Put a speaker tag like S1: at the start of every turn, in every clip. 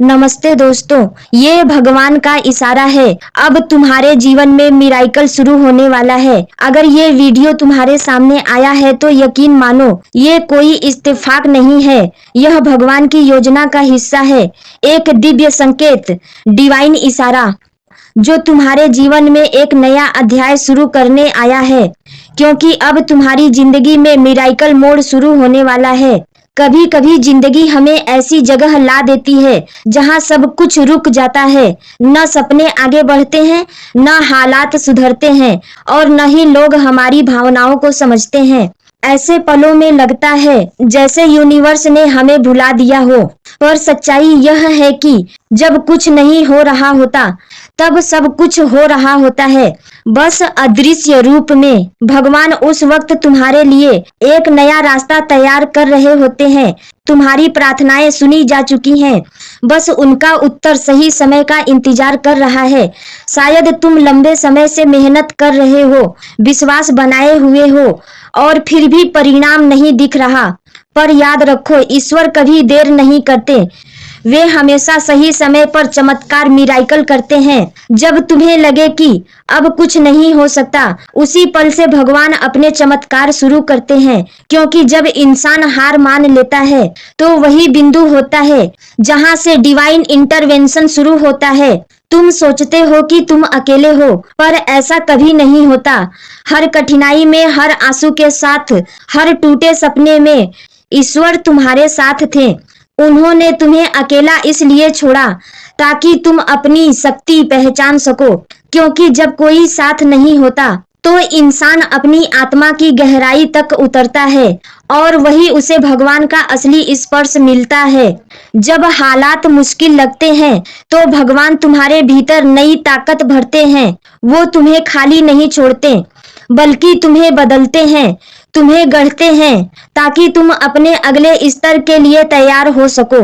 S1: नमस्ते दोस्तों, ये भगवान का इशारा है। अब तुम्हारे जीवन में मिराइकल शुरू होने वाला है। अगर ये वीडियो तुम्हारे सामने आया है तो यकीन मानो, ये कोई इत्तेफाक नहीं है, यह भगवान की योजना का हिस्सा है। एक दिव्य संकेत, डिवाइन इशारा, जो तुम्हारे जीवन में एक नया अध्याय शुरू करने आया है, क्योंकि अब तुम्हारी जिंदगी में मिराइकल मोड़ शुरू होने वाला है। कभी कभी जिंदगी हमें ऐसी जगह ला देती है जहां सब कुछ रुक जाता है। न सपने आगे बढ़ते हैं, न हालात सुधरते हैं और न ही लोग हमारी भावनाओं को समझते हैं। ऐसे पलों में लगता है जैसे यूनिवर्स ने हमें भुला दिया हो। पर सच्चाई यह है कि जब कुछ नहीं हो रहा होता तब सब कुछ हो रहा होता है, बस अदृश्य रूप में। भगवान उस वक्त तुम्हारे लिए एक नया रास्ता तैयार कर रहे होते हैं। तुम्हारी प्रार्थनाएं सुनी जा चुकी हैं, बस उनका उत्तर सही समय का इंतजार कर रहा है। शायद तुम लंबे समय से मेहनत कर रहे हो, विश्वास बनाए हुए हो और फिर भी परिणाम नहीं दिख रहा। पर याद रखो, ईश्वर कभी देर नहीं करते। वे हमेशा सही समय पर चमत्कार मिराइकल करते हैं। जब तुम्हें लगे कि अब कुछ नहीं हो सकता, उसी पल से भगवान अपने चमत्कार शुरू करते हैं। क्योंकि जब इंसान हार मान लेता है तो वही बिंदु होता है जहां से डिवाइन इंटरवेंशन शुरू होता है। तुम सोचते हो कि तुम अकेले हो, पर ऐसा कभी नहीं होता। हर कठिनाई में, हर आंसू के साथ, हर टूटे सपने में ईश्वर तुम्हारे साथ थे। उन्होंने तुम्हें अकेला इसलिए छोड़ा ताकि तुम अपनी शक्ति पहचान सको। क्योंकि जब कोई साथ नहीं होता तो इंसान अपनी आत्मा की गहराई तक उतरता है और वही उसे भगवान का असली स्पर्श मिलता है। जब हालात मुश्किल लगते हैं तो भगवान तुम्हारे भीतर नई ताकत भरते हैं। वो तुम्हें खाली नहीं छोड़ते, बल्कि तुम्हें बदलते हैं, तुम्हें गढ़ते हैं, ताकि तुम अपने अगले स्तर के लिए तैयार हो सको।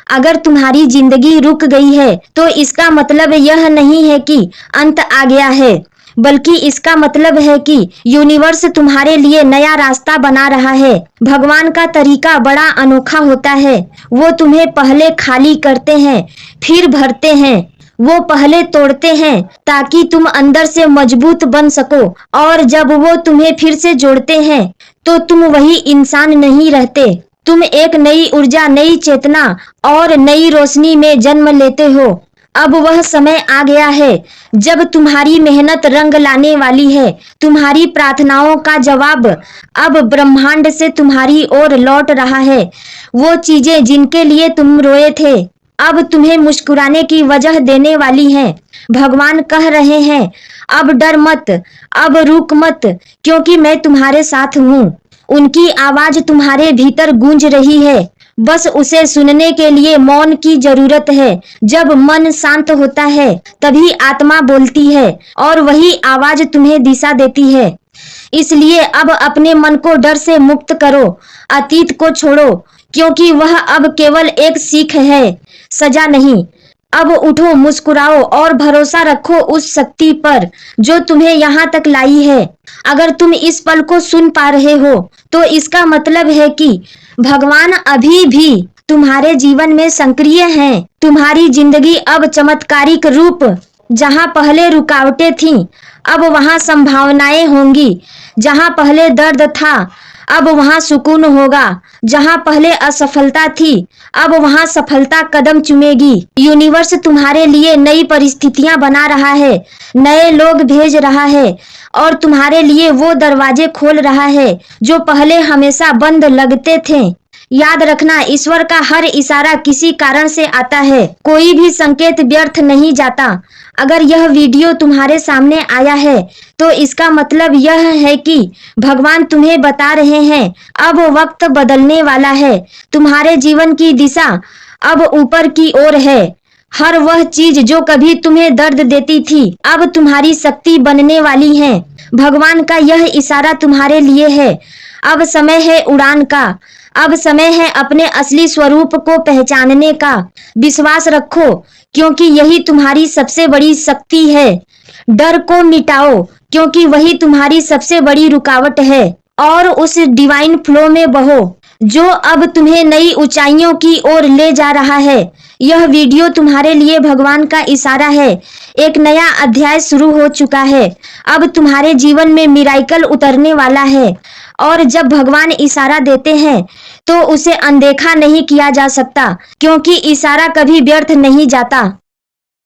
S1: अगर तुम्हारी जिंदगी रुक गई है तो इसका मतलब यह नहीं है कि अंत आ गया है, बल्कि इसका मतलब है कि यूनिवर्स तुम्हारे लिए नया रास्ता बना रहा है। भगवान का तरीका बड़ा अनोखा होता है। वो तुम्हें पहले खाली करते हैं, फिर भरते हैं। वो पहले तोड़ते हैं ताकि तुम अंदर से मजबूत बन सको, और जब वो तुम्हें फिर से जोड़ते हैं तो तुम वही इंसान नहीं रहते। तुम एक नई ऊर्जा, नई चेतना और नई रोशनी में जन्म लेते हो। अब वह समय आ गया है जब तुम्हारी मेहनत रंग लाने वाली है। तुम्हारी प्रार्थनाओं का जवाब अब ब्रह्मांड से तुम्हारी ओर लौट रहा है। वो चीजें जिनके लिए तुम रोए थे अब तुम्हें मुस्कुराने की वजह देने वाली हैं। भगवान कह रहे हैं, अब डर मत, अब रुक मत, क्योंकि मैं तुम्हारे साथ हूँ। उनकी आवाज तुम्हारे भीतर गूंज रही है, बस उसे सुनने के लिए मौन की जरूरत है। जब मन शांत होता है तभी आत्मा बोलती है और वही आवाज तुम्हें दिशा देती है। इसलिए अब अपने मन को डर से मुक्त करो, अतीत को छोड़ो, क्योंकि वह अब केवल एक सीख है, सजा नहीं। अब उठो, मुस्कुराओ और भरोसा रखो उस शक्ति पर जो तुम्हें यहाँ तक लाई है। अगर तुम इस पल को सुन पा रहे हो तो इसका मतलब है कि भगवान अभी भी तुम्हारे जीवन में सक्रिय हैं। तुम्हारी जिंदगी अब चमत्कारिक रूप, जहाँ पहले रुकावटें थीं, अब वहाँ संभावनाएं होंगी। जहाँ पहले दर्द था, अब वहाँ सुकून होगा। जहाँ पहले असफलता थी, अब वहाँ सफलता कदम चूमेगी। यूनिवर्स तुम्हारे लिए नई परिस्थितियां बना रहा है, नए लोग भेज रहा है और तुम्हारे लिए वो दरवाजे खोल रहा है जो पहले हमेशा बंद लगते थे। याद रखना, ईश्वर का हर इशारा किसी कारण से आता है। कोई भी संकेत व्यर्थ नहीं जाता। अगर यह वीडियो तुम्हारे सामने आया है तो इसका मतलब यह है कि भगवान तुम्हें बता रहे हैं, अब वक्त बदलने वाला है। तुम्हारे जीवन की दिशा अब ऊपर की ओर है। हर वह चीज जो कभी तुम्हें दर्द देती थी अब तुम्हारी शक्ति बनने वाली है। भगवान का यह इशारा तुम्हारे लिए है। अब समय है उड़ान का, अब समय है अपने असली स्वरूप को पहचानने का। विश्वास रखो, क्योंकि यही तुम्हारी सबसे बड़ी शक्ति है। डर को मिटाओ, क्योंकि वही तुम्हारी सबसे बड़ी रुकावट है, और उस डिवाइन फ्लो में बहो जो अब तुम्हें नई ऊंचाइयों की ओर ले जा रहा है। यह वीडियो तुम्हारे लिए भगवान का इशारा है। एक नया अध्याय शुरू हो चुका है। अब तुम्हारे जीवन में मिराइकल उतरने वाला है। और जब भगवान इशारा देते हैं तो उसे अनदेखा नहीं किया जा सकता, क्योंकि इशारा कभी व्यर्थ नहीं जाता।